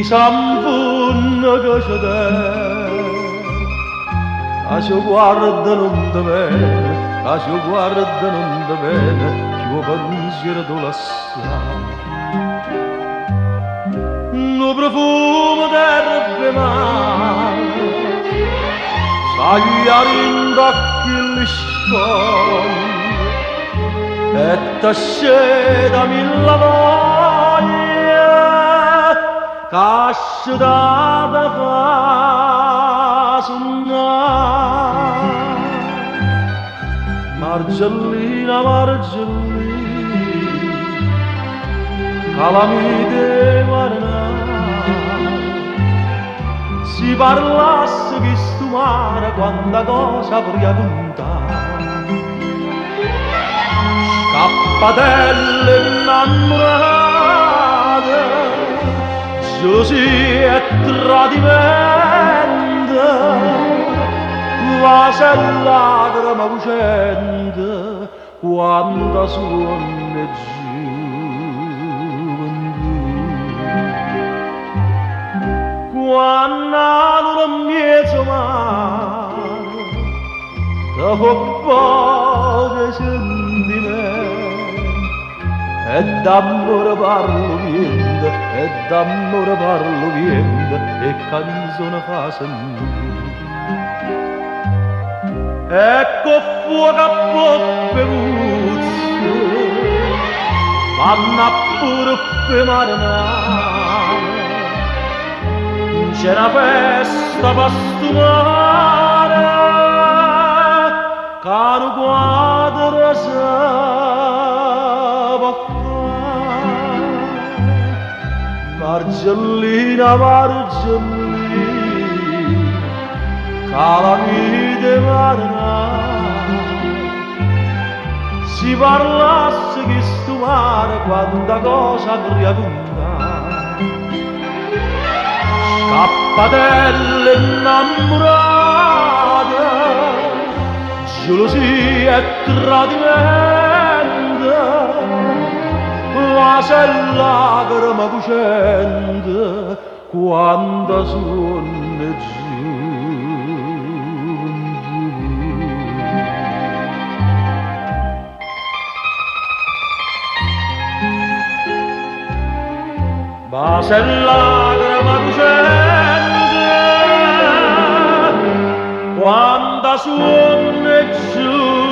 sanfunna che c'è te, che ci guardano da bene, che ci guardano da bene, che pensiero tu lascia. No profumo d'erbe mare, sagliando occhi lisconi, e t'asceda mille voglie, t'ascedata fa suonare. Margellina, Margellina, calamite marinare, si parlasse che stu mare quanta cosa avrei contare. Scappatelle innamorate, gelosia e tradimento, vase e lacrime lucente, quanta suona gioventù. Quando non mezzo mare, da poche sentimenti, e d'amore parlo niente, e d'amore parlo niente, e canzone fa sentire. Ecco fuoco a poppe puzze, vanno a pure per marinare, c'è una festa pastumare, che non quadra sa Margellina, Margellina, calamite marinare, si parlasse che stu mare quanta cosa avrei contare. Scappatelle innamorate, gelosia e tradimento, vase e lacrime lucente, quanta suona gioventù. Vase e lacrime lucente, quanta suona gioventù.